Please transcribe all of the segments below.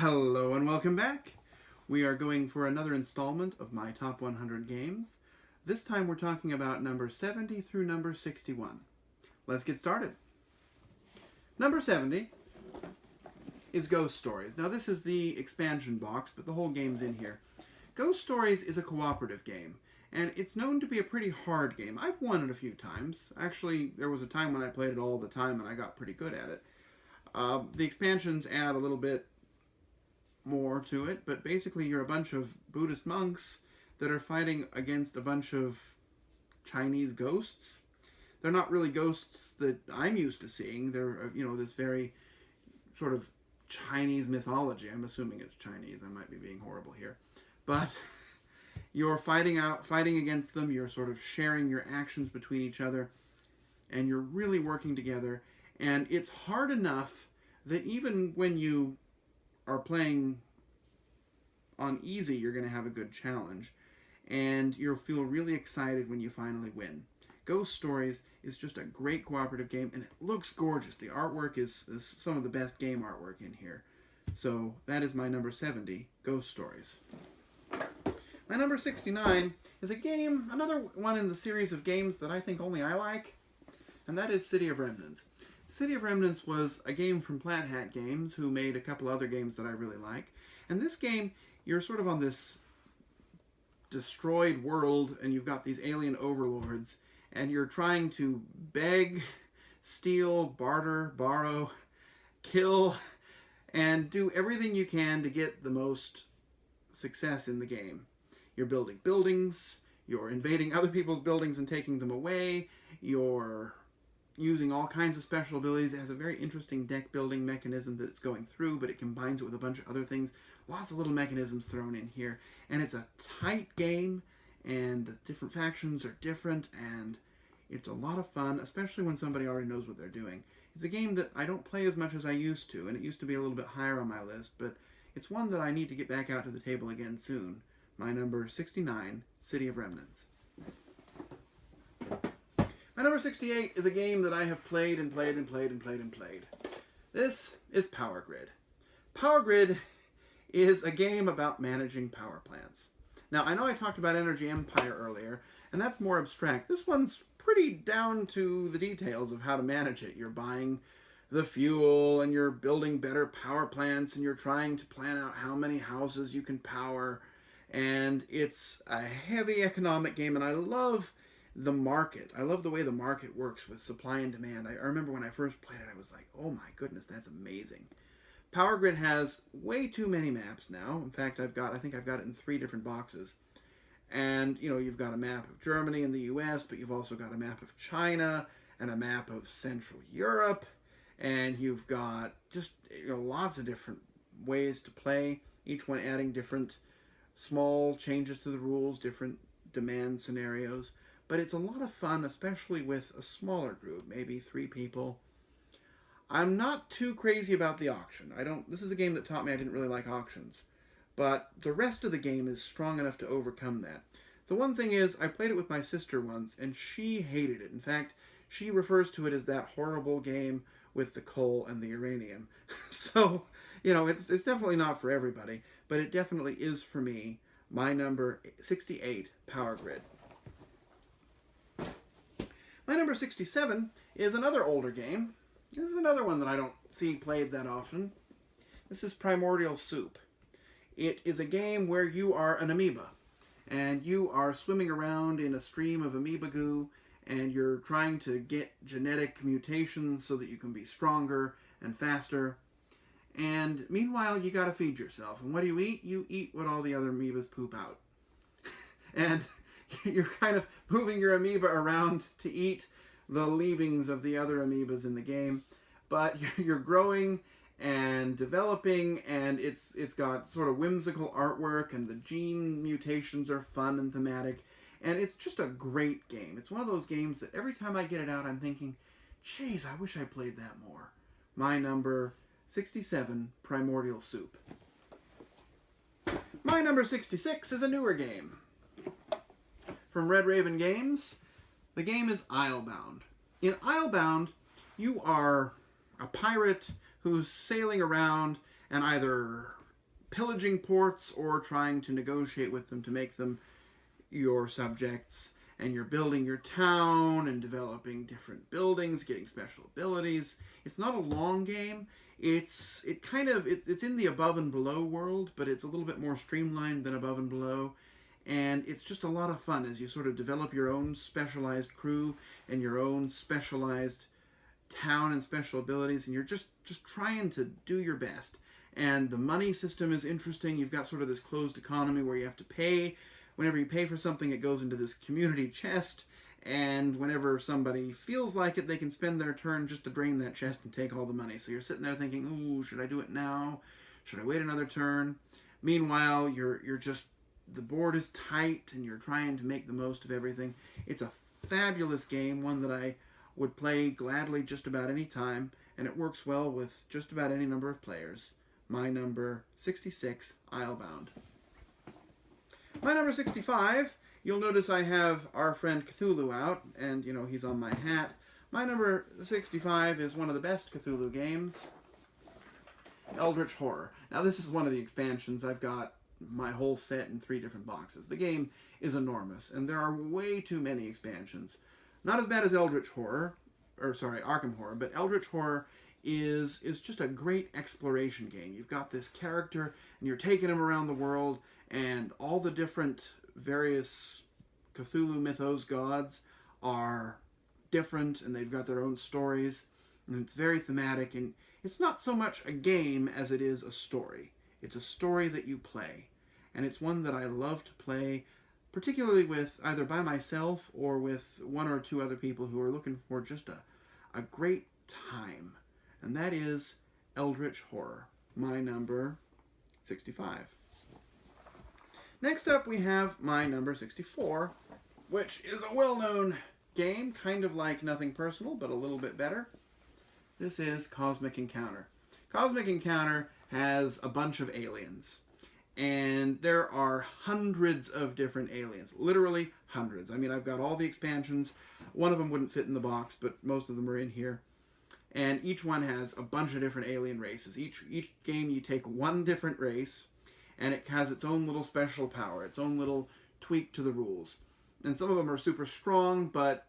Hello and welcome back. We are going for another installment of my top 100 games. This time we're talking about number 70 through number 61. Let's get started. Number 70 is Ghost Stories. Now this is the expansion box, but the whole game's in here. Ghost Stories is a cooperative game, and it's known to be a pretty hard game. I've won it a few times. Actually, there was a time when I played it all the time and I got pretty good at it. The expansions add a little bit more to it, but basically you're a bunch of Buddhist monks that are fighting against a bunch of Chinese ghosts. They're not really ghosts that I'm used to seeing. They're, this very sort of Chinese mythology. I'm assuming it's Chinese. I might be being horrible here. But you're fighting against them. You're sort of sharing your actions between each other, and you're really working together. And it's hard enough that even when you are playing on easy, you're going to have a good challenge, and you'll feel really excited when you finally win. Ghost Stories is just a great cooperative game, and it looks gorgeous. The artwork is some of the best game artwork in here. So that is my number 70, Ghost Stories. My number 69 is a game, another one in the series of games that I think only I like, and that is City of Remnants. City of Remnants was a game from Plant Hat Games, who made a couple other games that I really like. And this game, you're sort of on this destroyed world, and you've got these alien overlords, and you're trying to beg, steal, barter, borrow, kill, and do everything you can to get the most success in the game. You're building buildings, you're invading other people's buildings and taking them away, you're using all kinds of special abilities. It has a very interesting deck building mechanism that it's going through, but it combines it with a bunch of other things. Lots of little mechanisms thrown in here. And it's a tight game, and the different factions are different, and it's a lot of fun, especially when somebody already knows what they're doing. It's a game that I don't play as much as I used to, and it used to be a little bit higher on my list, but it's one that I need to get back out to the table again soon. My number 69, City of Remnants. My number 68 is a game that I have played and played and played and played and played. This is Power Grid. Power Grid is a game about managing power plants. Now, I know I talked about Energy Empire earlier, and that's more abstract. This one's pretty down to the details of how to manage it. You're buying the fuel, and you're building better power plants, and you're trying to plan out how many houses you can power. And it's a heavy economic game, and I love the market. I love the way the market works with supply and demand. I remember when I first played it, I was like, oh my goodness, that's amazing. Power Grid has way too many maps now. In fact, I think I've got it in 3 different boxes. And, you've got a map of Germany and the US, but you've also got a map of China and a map of Central Europe. And you've got just lots of different ways to play, each one adding different small changes to the rules, different demand scenarios. But it's a lot of fun, especially with a smaller group, maybe 3 people. I'm not too crazy about the auction. This is a game that taught me I didn't really like auctions. But the rest of the game is strong enough to overcome that. The one thing is, I played it with my sister once, and she hated it. In fact, she refers to it as that horrible game with the coal and the uranium. So, it's definitely not for everybody, but it definitely is for me. My number 68, Power Grid. My number 67 is another older game. This is another one that I don't see played that often. This is Primordial Soup. It is a game where you are an amoeba, and you are swimming around in a stream of amoeba goo, and you're trying to get genetic mutations so that you can be stronger and faster. And meanwhile, you gotta feed yourself. And what do you eat? You eat what all the other amoebas poop out. And you're kind of moving your amoeba around to eat the leavings of the other amoebas in the game. But you're growing and developing, and it's got sort of whimsical artwork, and the gene mutations are fun and thematic. And it's just a great game. It's one of those games that every time I get it out, I'm thinking, geez, I wish I played that more. My number 67, Primordial Soup. My number 66 is a newer game. From Red Raven Games, the game is Islebound. In Islebound, you are a pirate who's sailing around and either pillaging ports or trying to negotiate with them to make them your subjects, and you're building your town and developing different buildings, getting special abilities. It's not a long game. It's in the above and below world, but it's a little bit more streamlined than above and below. And it's just a lot of fun as you sort of develop your own specialized crew and your own specialized town and special abilities, and you're just trying to do your best. And the money system is interesting. You've got sort of this closed economy where you have to pay. Whenever you pay for something, it goes into this community chest, and whenever somebody feels like it, they can spend their turn just to drain that chest and take all the money. So you're sitting there thinking, ooh, should I do it now? Should I wait another turn? Meanwhile, you're just, the board is tight, and you're trying to make the most of everything. It's a fabulous game, one that I would play gladly just about any time, and it works well with just about any number of players. My number 66, Islebound. My number 65, you'll notice I have Our Friend Cthulhu out, and, you know, he's on my hat. My number 65 is one of the best Cthulhu games, Eldritch Horror. Now, this is one of the expansions. I've got my whole set in 3 different boxes. The game is enormous, and there are way too many expansions. Not as bad as Arkham Horror, but Eldritch Horror is just a great exploration game. You've got this character, and you're taking him around the world, and all the different various Cthulhu mythos gods are different, and they've got their own stories, and it's very thematic, and it's not so much a game as it is a story. It's a story that you play, and it's one that I love to play, particularly with either by myself or with 1 or 2 other people who are looking for just a great time, and that is Eldritch Horror, my number 65. Next up, we have my number 64, which is a well-known game, kind of like Nothing Personal, but a little bit better. This is Cosmic Encounter. Cosmic Encounter has a bunch of aliens, and there are hundreds of different aliens, literally hundreds. I mean, I've got all the expansions. One of them wouldn't fit in the box, but most of them are in here. And each one has a bunch of different alien races. Each game you take one different race, and it has its own little special power, its own little tweak to the rules. And some of them are super strong, but,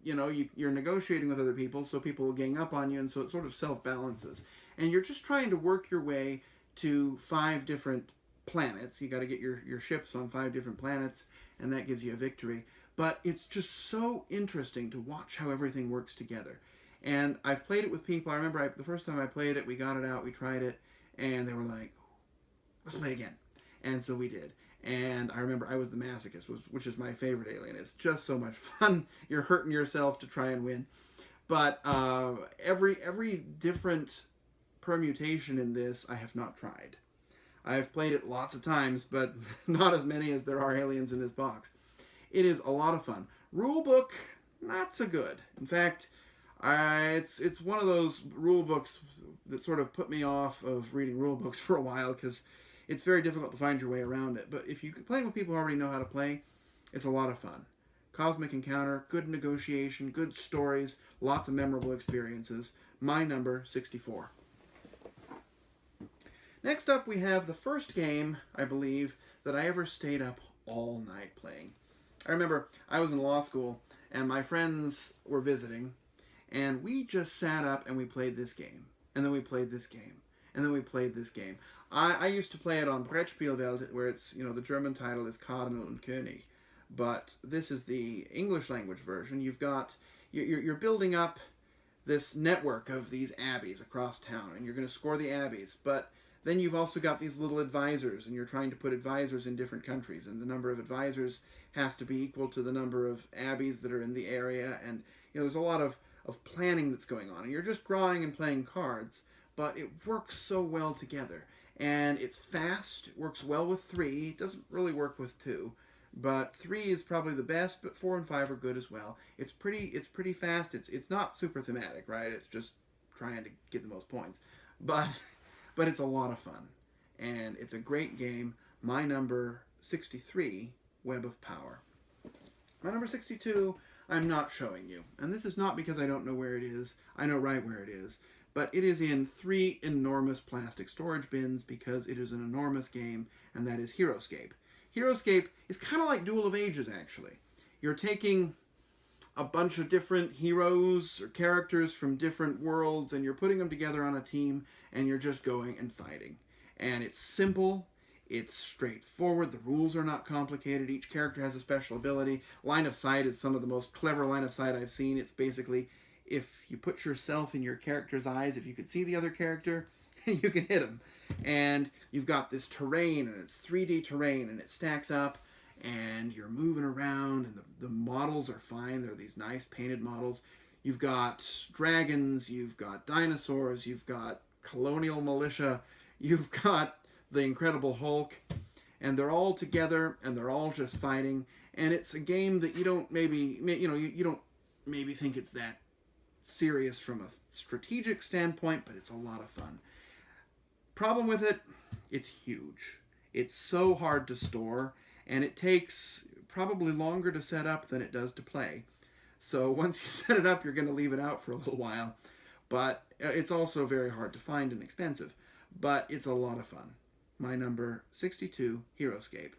you know, you're negotiating with other people, so people will gang up on you, and so it sort of self-balances. And you're just trying to work your way to 5 different planets. You got to get your ships on 5 different planets, and that gives you a victory. But it's just so interesting to watch how everything works together. And I've played it with people. I remember the first time I played it, we got it out, we tried it, and they were like, let's play again. And so we did. And I remember I was the masochist, which is my favorite alien. It's just so much fun. You're hurting yourself to try and win. But every different permutation in this I have not tried. I've played it lots of times, but not as many as there are aliens in this box. It is a lot of fun. Rulebook, not so good. In fact, it's one of those rule books that sort of put me off of reading rule books for a while, because it's very difficult to find your way around it. But if you can play with people who already know how to play, it's a lot of fun. Cosmic Encounter, good negotiation, good stories, lots of memorable experiences. My number 64. Next up, we have the first game, I believe, that I ever stayed up all night playing. I remember I was in law school, and my friends were visiting, and we just sat up and we played this game. And then we played this game. And then we played this game. I used to play it on Brettspielwelt, where it's, you know, the German title is Kardinal und König. But this is the English language version. You're building up this network of these abbeys across town, and you're going to score the abbeys. But then you've also got these little advisors, and you're trying to put advisors in different countries, and the number of advisors has to be equal to the number of abbeys that are in the area, and, you know, there's a lot of planning that's going on, and you're just drawing and playing cards, but it works so well together, and it's fast. It works well with 3. It doesn't really work with 2, but 3 is probably the best, but 4 and 5 are good as well. It's pretty fast. It's not super thematic, right? It's just trying to get the most points, but it's a lot of fun, and it's a great game. My number 63, Web of Power. My number 62, I'm not showing you, and this is not because I don't know where it is. I know right where it is, but it is in 3 enormous plastic storage bins because it is an enormous game, and that is Heroescape. Heroescape is kind of like Duel of Ages, actually. You're taking a bunch of different heroes or characters from different worlds, and you're putting them together on a team, and you're just going and fighting. And it's simple, it's straightforward, the rules are not complicated, each character has a special ability. Line of sight is some of the most clever line of sight I've seen. It's basically, if you put yourself in your character's eyes, if you could see the other character, you can hit them. And you've got this terrain, and it's 3D terrain, and it stacks up, and you're moving around, and the models are fine. They're these nice painted models. You've got dragons, you've got dinosaurs, you've got colonial militia, you've got the Incredible Hulk, and they're all together, and they're all just fighting. And it's a game that you don't maybe, you don't maybe think it's that serious from a strategic standpoint, but it's a lot of fun. Problem with it, it's huge. It's so hard to store, and it takes probably longer to set up than it does to play. So once you set it up, you're going to leave it out for a little while. But it's also very hard to find and expensive. But it's a lot of fun. My number 62, Heroescape.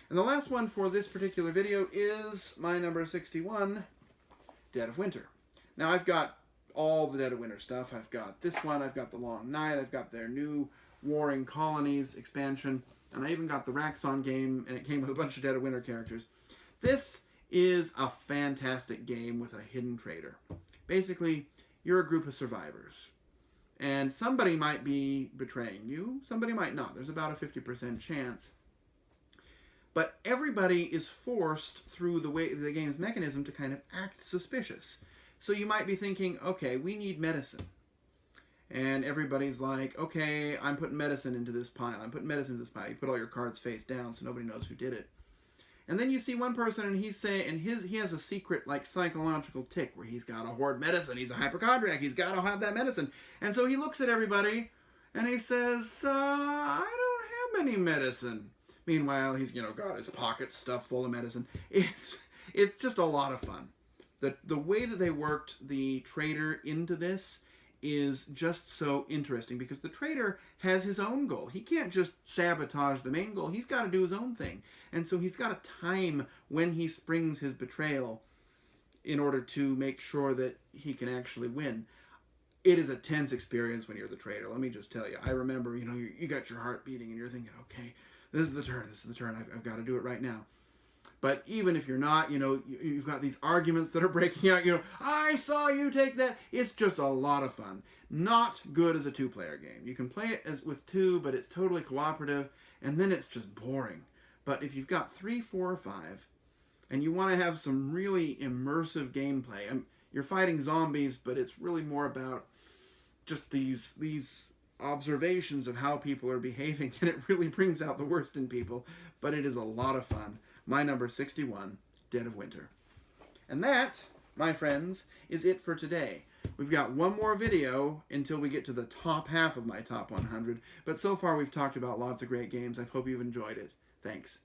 And the last one for this particular video is my number 61, Dead of Winter. Now I've got all the Dead of Winter stuff. I've got this one, I've got The Long Night, I've got their new Warring Colonies expansion, and I even got the Raxon game, and it came with a bunch of Dead of Winter characters. This is a fantastic game with a hidden traitor. Basically, you're a group of survivors, and somebody might be betraying you, somebody might not. There's about a 50% chance. But everybody is forced through the game's mechanism to kind of act suspicious. So you might be thinking, okay, we need medicine. And everybody's like, okay, I'm putting medicine into this pile. I'm putting medicine into this pile. You put all your cards face down so nobody knows who did it. And then you see one person, and he has a secret, like, psychological tick where he's got to hoard medicine. He's a hypochondriac. He's got to have that medicine. And so he looks at everybody, and he says, I don't have any medicine. Meanwhile, he's, got his pockets stuffed full of medicine. It's just a lot of fun. The way that they worked the traitor into this is just so interesting, because the traitor has his own goal. He can't just sabotage the main goal. He's got to do his own thing. And so he's got to time when he springs his betrayal in order to make sure that he can actually win. It is a tense experience when you're the traitor. Let me just tell you. I remember, you got your heart beating and you're thinking, okay, this is the turn. I've got to do it right now. But even if you're not, you've got these arguments that are breaking out, I saw you take that. It's just a lot of fun. Not good as a 2-player game. You can play it with 2, but it's totally cooperative, and then it's just boring. But if you've got 3, 4, or 5, and you want to have some really immersive gameplay, you're fighting zombies, but it's really more about just these observations of how people are behaving, and it really brings out the worst in people, but it is a lot of fun. My number 61, Dead of Winter. And that, my friends, is it for today. We've got one more video until we get to the top half of my top 100, but so far we've talked about lots of great games. I hope you've enjoyed it. Thanks.